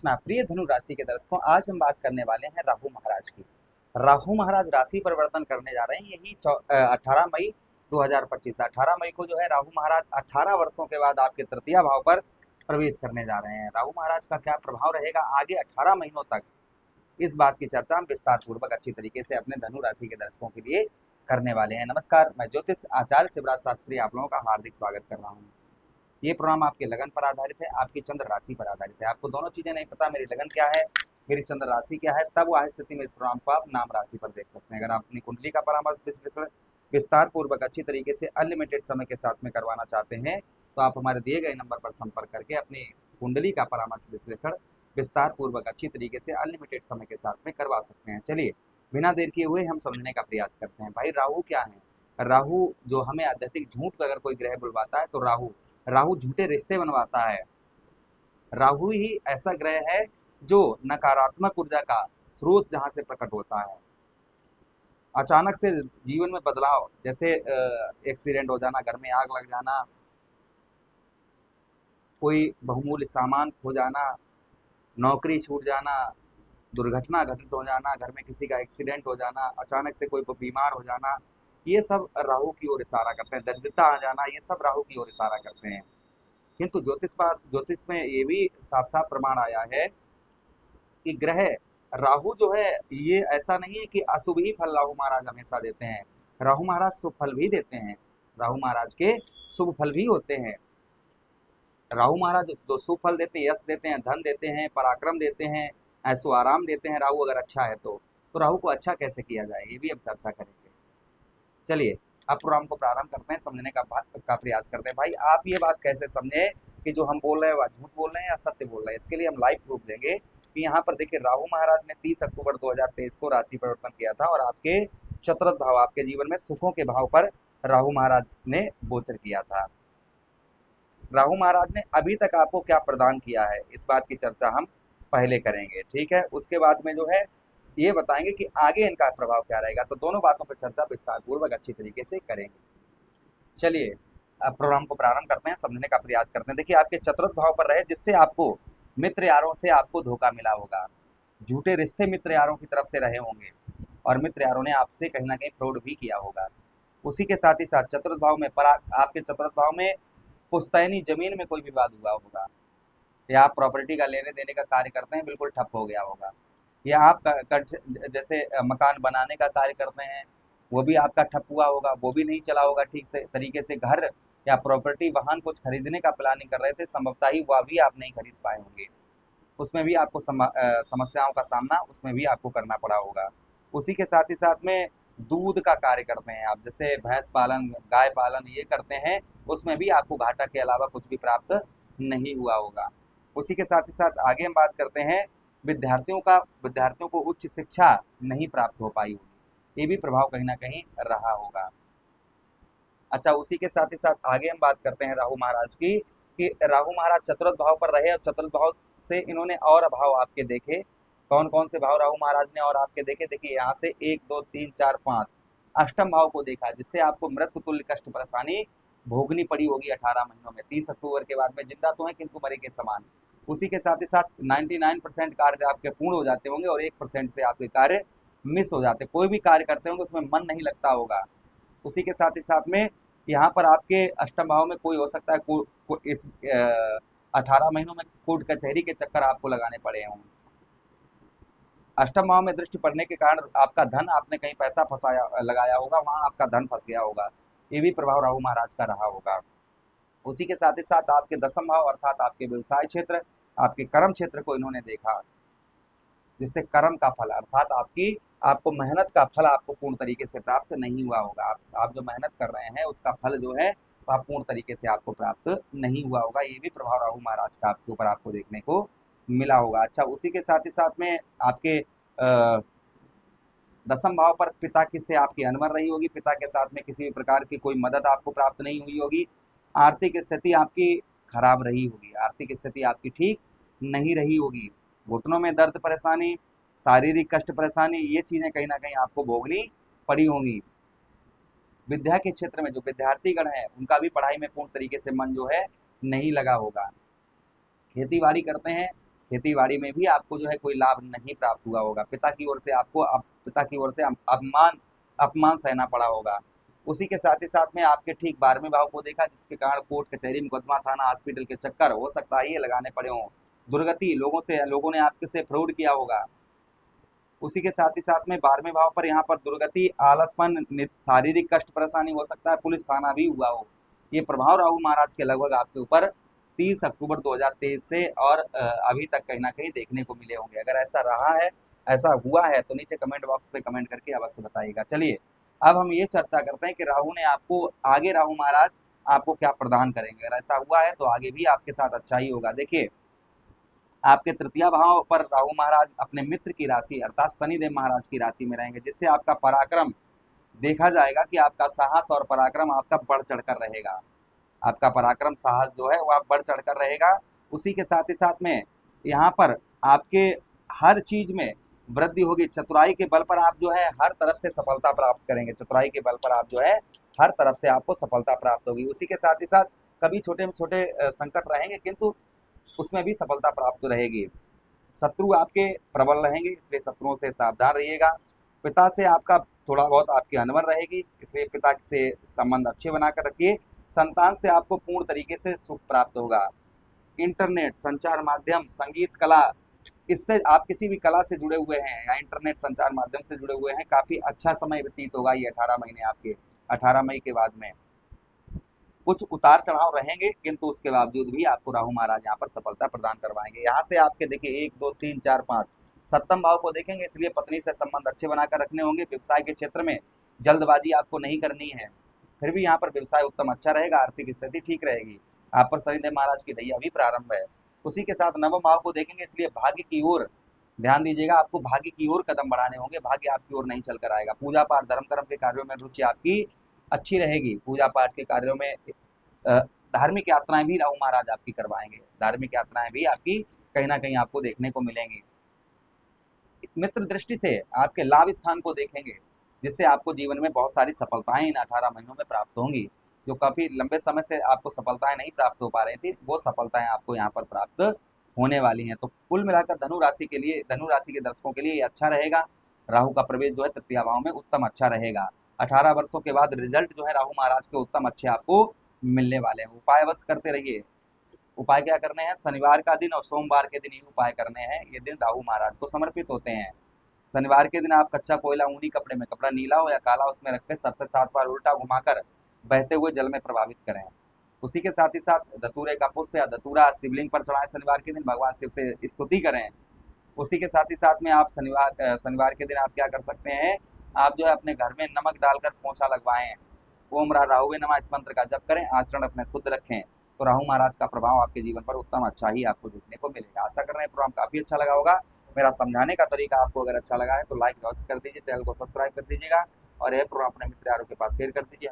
प्रश्न प्रिय धनु राशि के दर्शकों, आज हम बात करने वाले हैं राहु महाराज की। राहु महाराज राशि परिवर्तन करने जा रहे हैं, यही 18 मई 2025। 18 मई को जो है राहु महाराज 18 वर्षों के बाद आपके तृतीय भाव पर प्रवेश करने जा रहे हैं। राहु महाराज का क्या प्रभाव रहेगा आगे 18 महीनों तक, इस बात की चर्चा हम विस्तार पूर्वक अच्छी तरीके से अपने धनु राशि के दर्शकों के लिए करने वाले हैं। नमस्कार, मैं ज्योतिष आचार्य शिवराज शास्त्री आप लोगों का हार्दिक स्वागत कर रहा हूँ। ये प्रोग्राम आपके लगन पर आधारित है, आपकी चंद्र राशि पर आधारित है। आपको दोनों चीजें नहीं पता, मेरी लगन क्या है, मेरी चंद्र राशि क्या है, तब वह स्थिति में इस प्रोग्राम को आप नाम राशि पर देख सकते हैं। अगर आप अपनी कुंडली का परामर्श विश्लेषण विस्तार पूर्वक अच्छी तरीके से अनलिमिटेड समय के साथ में करवाना चाहते हैं तो आप हमारे दिए गए नंबर पर संपर्क करके अपनी कुंडली का परामर्श विश्लेषण विस्तार पूर्वक अच्छी तरीके से अनलिमिटेड समय के साथ में करवा सकते हैं। चलिए बिना देर किए हुए हम समझने का प्रयास करते हैं। भाई राहु क्या है? राहु जो हमें आध्यात्मिक झूठ का अगर कोई ग्रह बुलवाता है तो राहु झूठे रिश्ते बनवाता है। राहु ही ऐसा ग्रह है जो नकारात्मक ऊर्जा का स्रोत जहां से प्रकट होता है। अचानक से जीवन में बदलाव, जैसे एक्सीडेंट हो जाना, घर में आग लग जाना, कोई बहुमूल्य सामान खो जाना, नौकरी छूट जाना, दुर्घटना घटित हो जाना, घर में किसी का एक्सीडेंट हो जाना, अचानक से कोई बीमार हो जाना, ये सब राहु की ओर इशारा करते हैं। दरिद्रता आ जाना, ये सब राहु की ओर इशारा करते हैं। किंतु ज्योतिष में ये भी साफ साफ प्रमाण आया है कि ग्रह राहु जो है ये ऐसा नहीं है कि अशुभ ही फल राहु महाराज हमेशा देते हैं। राहु महाराज शुभ फल भी देते हैं, राहु महाराज के शुभ फल भी होते हैं। राहु महाराज जो शुभ फल देते हैं, यश देते हैं, धन देते हैं, पराक्रम देते हैं, ऐसो आराम देते हैं। राहु अगर अच्छा है तो राहु को अच्छा कैसे किया जाए ये भी हम चर्चा करेंगे। चलिए अब प्रोग्राम को प्रारंभ करते हैं, समझने का प्रयास करते हैं। भाई आप ये बात कैसे समझे कि जो हम बोल रहे हैं वह झूठ बोल रहे हैं या सत्य बोल रहे हैं? इसके लिए हम लाइव प्रूफ देंगे कि यहाँ पर देखिए राहु महाराज ने 30 अक्टूबर 2023 को राशि परिवर्तन किया था और आपके चतुर्थ भाव, आपके जीवन में सुखों के भाव पर राहु महाराज ने गोचर किया था। राहु महाराज ने अभी तक आपको क्या प्रदान किया है इस बात की चर्चा हम पहले करेंगे, ठीक है। उसके बाद में जो है ये बताएंगे कि आगे इनका प्रभाव क्या रहेगा, तो दोनों बातों पर चर्चा विस्तार पूर्वक अच्छी तरीके से करेंगे। चलिए अब प्रोग्राम को प्रारंभ करते हैं, समझने का प्रयास करते हैं। देखिए आपके चतुर्थ भाव पर रहे जिससे आपको मित्र यारों से आपको धोखा मिला होगा, झूठे रिश्ते मित्र यारों की तरफ से रहे होंगे और मित्र यारों ने आपसे कहीं ना कहीं फ्रॉड भी किया होगा। उसी के साथ ही साथ चतुर्थ भाव में आपके चतुर्थ भाव में पुश्तैनी जमीन में कोई विवाद हुआ होगा, या आप प्रॉपर्टी का लेने देने का कार्य करते हैं, बिल्कुल ठप हो गया होगा, या आप जैसे मकान बनाने का कार्य करते हैं वो भी आपका ठप हुआ होगा, वो भी नहीं चला होगा ठीक से तरीके से। घर या प्रॉपर्टी वाहन कुछ खरीदने का प्लानिंग कर रहे थे, संभवतः ही वह भी आप नहीं खरीद पाए होंगे, उसमें भी आपको समस्याओं का सामना उसमें भी आपको करना पड़ा होगा। उसी के साथ ही साथ में दूध का कार्य करते हैं आप, जैसे भैंस पालन, गाय पालन ये करते हैं, उसमें भी आपको घाटा के अलावा कुछ भी प्राप्त नहीं हुआ होगा। उसी के साथ ही साथ आगे हम बात करते हैं विद्यार्थियों को उच्च शिक्षा नहीं प्राप्त हो पाई होगी, ये भी प्रभाव कहीं ना कहीं रहा होगा। अच्छा, उसी के साथ ही साथ आगे हम बात करते हैं राहु महाराज की, कि राहु महाराज चतुर्थ भाव पर रहे और चतुर्थ भाव से इन्होंने और भाव आपके देखे। कौन कौन से भाव राहु महाराज ने और आपके देखे? देखिए यहाँ से 1 2 3 4 5 अष्टम भाव को देखा, जिससे आपको मृत्यु तुल्य कष्ट परेशानी भोगनी पड़ी होगी 18 महीनों में। 30 अक्टूबर के बाद में जिंदा तो है किंतु मरे के समान। उसी के साथ ही साथ 99% कार्य आपके पूर्ण हो जाते होंगे और 1% से आपके कार्य मिस हो जाते। कोई भी कार्य करते होंगे उसमें मन नहीं लगता होगा। उसी के साथ ही साथ में यहाँ पर आपके अष्टम भाव में कोई हो सकता है इस 18 महीनों में कोर्ट कचहरी के चक्कर आपको लगाने पड़े होंगे। अष्टम भाव में दृष्टि पड़ने के कारण आपका धन, आपने कहीं पैसा फंसाया लगाया होगा, वहां आपका धन फंस गया होगा, ये भी प्रभाव राहु महाराज का रहा होगा। उसी के साथ ही साथ आपके दसम भाव अर्थात आपके व्यवसाय क्षेत्र, आपके कर्म क्षेत्र को इन्होंने देखा, जिससे कर्म का फल अर्थात आपको मेहनत का फल आपको पूर्ण तरीके से प्राप्त नहीं हुआ होगा। आप जो मेहनत कर रहे हैं उसका फल जो है वह पूर्ण तरीके से आपको प्राप्त नहीं हुआ होगा, ये भी प्रभाव राहु महाराज का आपके ऊपर आपको देखने को मिला होगा। अच्छा, उसी के साथ ही साथ में आपके दसम भाव पर पिता की से आपकी अनबन रही होगी, पिता के साथ में किसी भी प्रकार की कोई मदद आपको प्राप्त नहीं हुई होगी। आर्थिक स्थिति आपकी खराब रही होगी, आर्थिक स्थिति आपकी ठीक नहीं रही होगी। घुटनों में दर्द परेशानी, शारीरिक कष्ट परेशानी, ये चीजें कहीं ना कहीं आपको भोगनी पड़ी होंगी। विद्या के क्षेत्र में जो विद्यार्थीगण है उनका भी पढ़ाई में पूर्ण तरीके से मन जो है नहीं लगा होगा। खेती बाड़ी करते हैं, खेती बाड़ी में भी आपको जो है कोई लाभ नहीं प्राप्त हुआ होगा, पिता की ओर से आपको पिता की ओर से अपमान अपमान सहना पड़ा होगा। उसी के साथ ही साथ में आपके ठीक 12वें भाव को देखा, जिसके कारण कोर्ट कचहरी मुकदमा थाना हॉस्पिटल के चक्कर हो सकता है ये लगाने पड़े हों। दुर्गति, लोगों ने आपके से फ्रॉड किया होगा। उसी के साथ ही साथ में 12वें भाव पर यहाँ पर दुर्गति, आलसपन, शारीरिक कष्ट परेशानी हो सकता है, पुलिस थाना भी हुआ हो। ये प्रभाव राहु महाराज के लगभग आपके ऊपर 30 अक्टूबर 2023 से और अभी तक कहीं ना कहीं देखने को मिले होंगे। अगर ऐसा रहा है, ऐसा हुआ है, तो नीचे कमेंट बॉक्स पे कमेंट करके अवश्य बताइएगा। चलिए अब हम ये चर्चा करते हैं कि राहु ने आपको आगे, राहु महाराज आपको क्या प्रदान करेंगे। अगर ऐसा हुआ है तो आगे भी आपके साथ अच्छा ही होगा। देखिए, आपके तृतीय भाव पर राहु महाराज अपने मित्र की राशि अर्थात शनिदेव महाराज की राशि में रहेंगे, जिससे आपका पराक्रम देखा जाएगा कि आपका साहस और पराक्रम आपका बढ़ चढ़कर रहेगा। आपका पराक्रम साहस जो है वो आप बढ़ चढ़कर रहेगा। उसी के साथ ही साथ में यहाँ पर आपके हर चीज में वृद्धि होगी। चतुराई के बल पर आप जो है हर तरफ से सफलता प्राप्त करेंगे। चतुराई के बल पर आप जो है हर तरफ से आपको सफलता प्राप्त होगी। उसी के साथ ही साथ कभी छोटे छोटे संकट रहेंगे, किंतु उसमें भी सफलता प्राप्त रहेगी। शत्रु आपके प्रबल रहेंगे, इसलिए शत्रुओं से सावधान रहिएगा। पिता से आपका थोड़ा बहुत आपकी अनबन रहेगी, इसलिए पिता से संबंध अच्छे बनाकर रखिए। संतान से आपको पूर्ण तरीके से सुख प्राप्त होगा। इंटरनेट, संचार माध्यम, संगीत, कला, इससे आप किसी भी कला से जुड़े हुए हैं या इंटरनेट संचार माध्यम से जुड़े हुए हैं, काफी अच्छा समय व्यतीत होगा ये 18 महीने आपके। 18 मई के बाद में कुछ उतार चढ़ाव रहेंगे, किंतु उसके बावजूद भी आपको राहु महाराज यहाँ पर सफलता प्रदान करवाएंगे। यहाँ से आपके देखिए 1 2 3 4 5 सप्तम भाव को देखेंगे, इसलिए पत्नी से संबंध अच्छे बनाकर रखने होंगे। व्यवसाय के क्षेत्र में जल्दबाजी आपको नहीं करनी है, फिर भी यहाँ पर व्यवसाय उत्तम अच्छा रहेगा। आर्थिक स्थिति ठीक रहेगी। आप पर शनिदेव महाराज की ढैया भी प्रारंभ है। उसी के साथ नवम भाव को देखेंगे, इसलिए भाग्य की ओर ध्यान दीजिएगा। आपको भाग्य की ओर कदम बढ़ाने होंगे, भाग्य आपकी ओर नहीं चल कर आएगा। पूजा पाठ, धर्म कर्म के कार्यों में रुचि आपकी अच्छी रहेगी। पूजा पाठ के कार्यों में धार्मिक यात्राएं भी राहु महाराज आपकी करवाएंगे। धार्मिक यात्राएं भी आपकी कहीं ना कहीं आपको देखने को मिलेंगी। मित्र दृष्टि से आपके लाभ स्थान को देखेंगे, जिससे आपको जीवन में बहुत सारी सफलताएं इन 18 महीनों में प्राप्त होंगी। जो काफी लंबे समय से आपको सफलताएं नहीं प्राप्त हो पा रही थी, वो सफलताएं आपको यहाँ पर प्राप्त होने वाली हैं। तो कुल मिलाकर धनु राशि के लिए, धनु राशि के दर्शकों के लिए ये अच्छा रहेगा। राहु का प्रवेश जो है तृतीय भाव में उत्तम अच्छा रहेगा। 18 वर्षों के बाद रिजल्ट जो है राहु महाराज के उत्तम अच्छे आपको मिलने वाले हैं। उपाय अवश्य करते रहिए। उपाय क्या करने हैं? शनिवार का दिन और सोमवार के दिन ही उपाय करने हैं। ये दिन राहु महाराज को समर्पित होते हैं। शनिवार के दिन आप कच्चा कोयला ऊनी कपड़े में, कपड़ा नीला हो या काला, उसमें रखकर 7 बार उल्टा घुमाकर बहते हुए जल में प्रभावित करें। उसी के साथ ही साथ धतूरे का पुष्प या धतूरा शिवलिंग पर चढ़ाएं। शनिवार के दिन भगवान शिव से स्तुति करें। उसी के साथ ही साथ में आप शनिवार के दिन आप क्या कर सकते हैं, आप जो है अपने घर में नमक डालकर पोंछा लगवाएं। ओम राहुवे नमः इस मंत्र का जप करें। आचरण अपने शुद्ध रखें, तो राहु महाराज का प्रभाव आपके जीवन पर उत्तम अच्छा ही आपको देखने को मिलेगा। आशा कर रहे हैं प्रोग्राम काफी अच्छा लगा होगा। मेरा समझाने का तरीका आपको अगर अच्छा लगा है तो लाइक अवश्य कर दीजिए, चैनल को सब्सक्राइब कर दीजिएगा और यह प्रोग्राम अपने मित्र यारों के पास शेयर कर दीजिए।